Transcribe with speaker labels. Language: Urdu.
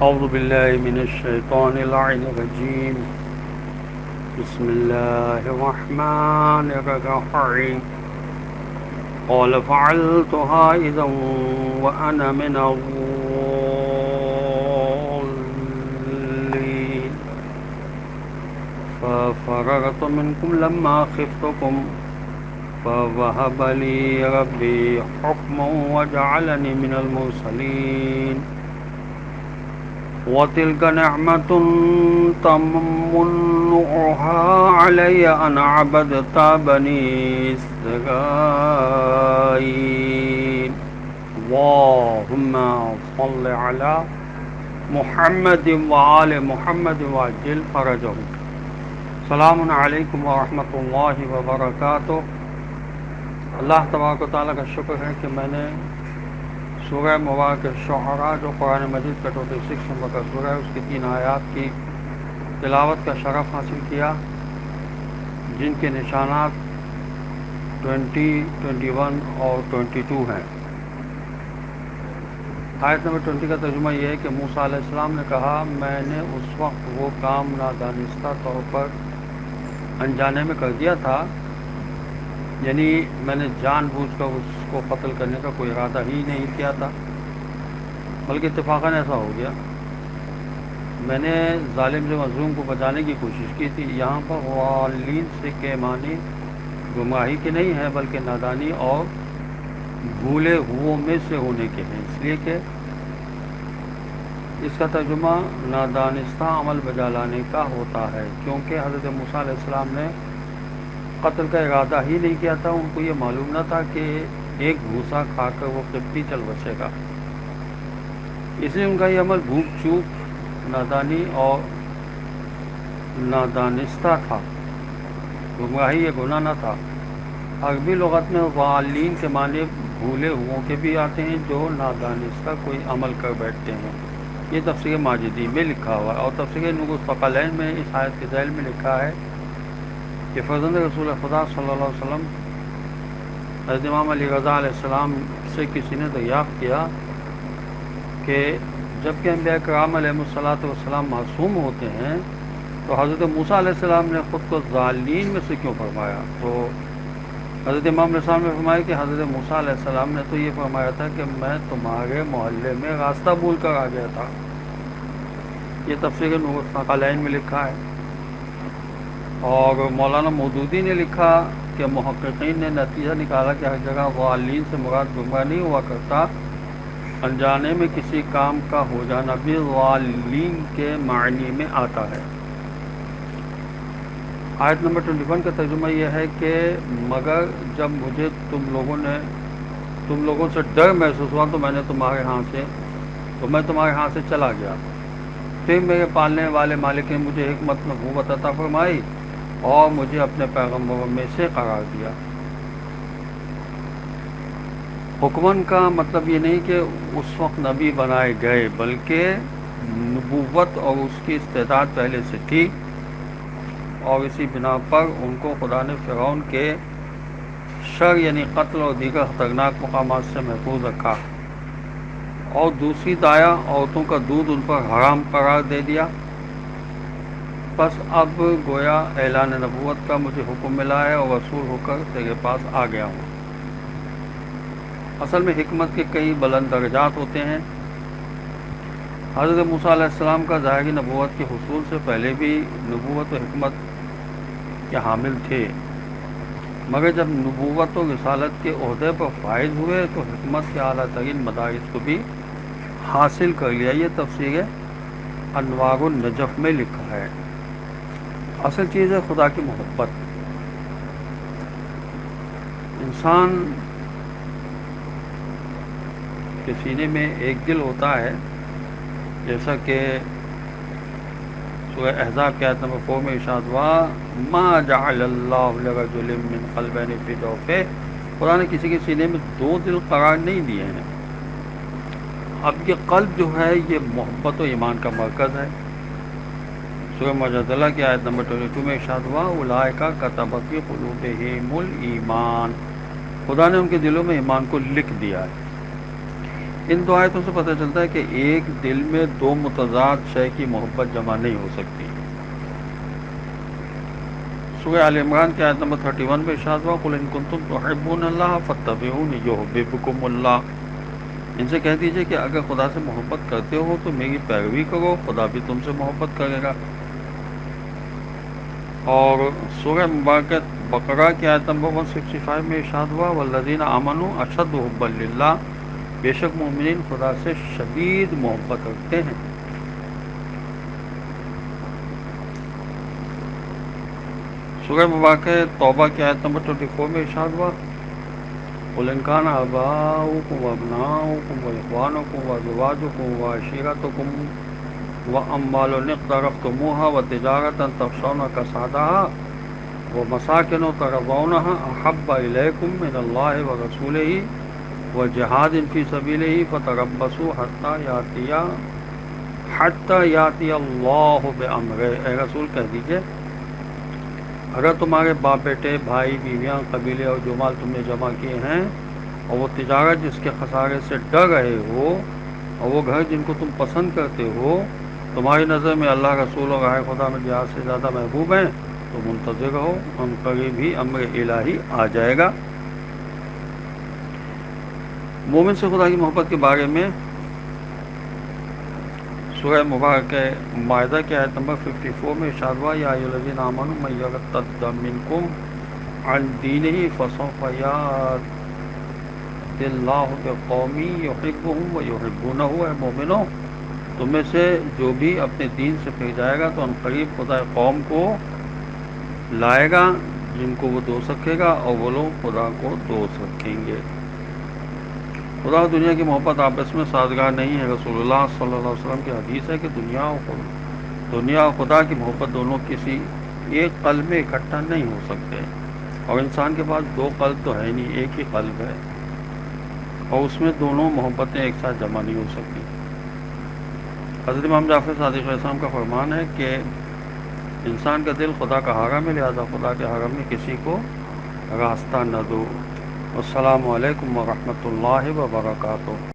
Speaker 1: أعوذ بالله من الشيطان اللعين الرجيم. بسم الله الرحمن الرحيم. قال فعلتها إذا وأنا من الضالين ففررت منكم لما خفتكم فوهب لي ربي حكما وجعلني من المرسلين وتلك نعمة تمنعها علي أن عبدت بني إسرائيل اللهم صل على محمد وآل محمد وعجل فرجهم. السلام علیکم ورحمۃ اللہ وبرکاتہ. اللہ تبارک و تعالیٰ کا شکر ہے کہ میں نے سورہ مبارک شعراء جو قرآن مجید کا 26 نمبر کا سورہ ہے اس کی 3 آیات کی تلاوت کا شرف حاصل کیا، جن کے نشانات 20، 21 اور 22 ہیں. آیت نمبر 20 کا ترجمہ یہ ہے کہ موسیٰ علیہ السلام نے کہا میں نے اس وقت وہ کام نادانستہ طور پر انجانے میں کر دیا تھا، یعنی میں نے جان بوجھ کر اس کو قتل کرنے کا کوئی ارادہ ہی نہیں کیا تھا، بلکہ اتفاقاً ایسا ہو گیا. میں نے ظالم سے مظلوم کو بچانے کی کوشش کی تھی. یہاں پر غالین سے کے معنی گمراہی کے نہیں ہے بلکہ نادانی اور بھولے ہوئوں میں سے ہونے کے ہیں، اس لیے کہ اس کا ترجمہ نادانستہ عمل بجا لانے کا ہوتا ہے، کیونکہ حضرت موسیٰ علیہ السلام نے قتل کا ارادہ ہی نہیں کیا تھا. ان کو یہ معلوم نہ تھا کہ ایک بھوسا کھا کر وہ قبطی چل بسے گا، اس لیے ان کا یہ عمل بھوک چوک، نادانی اور نادانستہ تھا. گمراہی یہ گناہ نہ تھا. عربی لغت میں غالین کے معنی بھولے ہوئوں کے بھی آتے ہیں جو نادانستہ کوئی عمل کر بیٹھتے ہیں. یہ تفسیر ماجدی میں لکھا ہوا ہے، اور تفسیر نور الثقلین میں اس آیت کے ذیل میں لکھا ہے کہ فرزند رسول خدا صلی اللہ علیہ وسلم حضرت امام علی رضا علیہ السلام سے کسی نے دریافت کیا کہ جب کہ انبیاء کرام علیہ السلام معصوم ہوتے ہیں تو حضرت موسیٰ علیہ السلام نے خود کو ضالین میں سے کیوں فرمایا؟ تو حضرت امام علیہ السلام نے فرمایا کہ حضرت موسیٰ علیہ السلام نے تو یہ فرمایا تھا کہ میں تمہارے محلے میں راستہ بھول کر آ گیا تھا. یہ تفسیر نور الثقلین میں لکھا ہے. اور مولانا مودودی نے لکھا کہ محققین نے نتیجہ نکالا کہ ہر جگہ غالین سے مراد گمراہ نہیں ہوا کرتا، انجانے میں کسی کام کا ہو جانا بھی غالین کے معنی میں آتا ہے. آیت نمبر 21 کا ترجمہ یہ ہے کہ مگر جب مجھے تم لوگوں سے ڈر محسوس ہوا تو میں تمہارے ہاں سے چلا گیا. پھر میرے پالنے والے مالک نے مجھے حکمت نبوت عطا فرمائی اور مجھے اپنے پیغمبروں میں سے قرار دیا. حکمن کا مطلب یہ نہیں کہ اس وقت نبی بنائے گئے، بلکہ نبوت اور اس کی استعداد پہلے سے تھی، اور اسی بنا پر ان کو خدا نے فرعون کے شر یعنی قتل اور دیگر خطرناک مقامات سے محفوظ رکھا، اور دوسری دایا عورتوں کا دودھ ان پر حرام قرار دے دیا. بس اب گویا اعلان نبوت کا مجھے حکم ملا ہے اور رسول ہو کر تیرے پاس آ گیا ہوں. اصل میں حکمت کے کئی بلند درجات ہوتے ہیں. حضرت موسیٰ علیہ السلام کا ظاہری نبوت کے حصول سے پہلے بھی نبوت و حکمت کے حامل تھے، مگر جب نبوت و رسالت کے عہدے پر فائز ہوئے تو حکمت کے اعلیٰ ترین مدارج کو بھی حاصل کر لیا. یہ تفسیر انوار النجف میں لکھا ہے. اصل چیز ہے خدا کی محبت. انسان کے سینے میں ایک دل ہوتا ہے، جیسا کہ سورہ احزاب کی آیت نمبر 4 میں ارشاد ہوا ما جعل اللہ لرجل من قلبین فی جوفہ. خدا نے کسی کے سینے میں 2 دل قرار نہیں دیے ہیں. اب یہ قلب جو ہے یہ محبت و ایمان کا مرکز ہے. سورہ مجادلہ کی آیت نمبر 22 میں ارشاد ہوا اولئک کتب فی قلوبہم الایمان. خدا نے ان کے دلوں میں ایمان کو لکھ دیا ہے. ان دو آیتوں سے پتہ چلتا ہے کہ ایک دل میں دو متضاد شے کی محبت جمع نہیں ہو سکتی۔ سورہ آل عمران کی آیت نمبر 31 میں ارشاد ہوا قل ان کنتم تحبون اللہ فاتبعونی یحببکم اللہ۔ ان سے کہہ دیجئے کہ اگر خدا سے محبت کرتے ہو تو میری پیروی کرو، خدا بھی تم سے محبت کرے گا۔ اور سورہ مبارکہ بقرہ کی آیت نمبر 165 میں ارشاد ہوا والذین آمنوا اشد حبا للہ، بے شک مومنین خدا سے شدید محبت رکھتے ہیں۔ سورہ مبارکہ توبہ کی آیت نمبر 24 میں ارشاد ہوا قل ان کان آباؤکم وابناؤکم واخوانکم وازواجکم وعشیرتکم واموال اقترفتموها وتجارة تخشون کسادها ومساکن ترضونها احب الیکم من اللہ ورسولہ وجہاد فی سبیلہ فتربصوا حتی یاتی اللہ بامرہ۔ اے رسول کہہ دیجئے اگر تمہارے باپ بیٹے بھائی بیویاں قبیلے اور جو مال تم نے جمع کیے ہیں اور وہ تجارت جس کے خسارے سے ڈر رہے ہو اور وہ گھر جن کو تم پسند کرتے ہو تمہاری نظر میں اللہ رسول اور راہ خدا میں جہاد سے زیادہ محبوب ہیں تو منتظر رہو، ہم قریب ہی امر الہی آ جائے گا۔ مومن سے خدا کی محبت کے بارے میں سورہ مبارکہ مائدہ کی آیت نمبر 54 میں ارشاد ہوا یا ایھا الذین آمنوا من یرتد منکم عن دینہ فسوف یأتی اللہ بقوم یحبهم ویحبونہ۔ اے مومنو تم میں سے جو بھی اپنے دین سے پھر جائے گا تو عنقریب خدا قوم کو لائے گا جن کو وہ دوست رکھے گا اور وہ لوگ خدا کو دوست رکھیں گے۔ خدا و دنیا کی محبت آپس میں سازگار نہیں ہے۔ رسول اللہ صلی اللہ علیہ وسلم کی حدیث ہے کہ دنیا اور خدا کی محبت دونوں کسی ایک قلب میں اکٹھا نہیں ہو سکتے، اور انسان کے پاس دو قلب تو ہے نہیں، ایک ہی قلب ہے، اور اس میں دونوں محبتیں ایک ساتھ جمع نہیں ہو سکتی۔ حضرت امام جعفر صادق علیہ السلام کا فرمان ہے کہ انسان کا دل خدا کا حرم ہے، لہذا خدا کے حرم میں کسی کو راستہ نہ دو۔ السلام علیکم ورحمۃ اللہ وبرکاتہ۔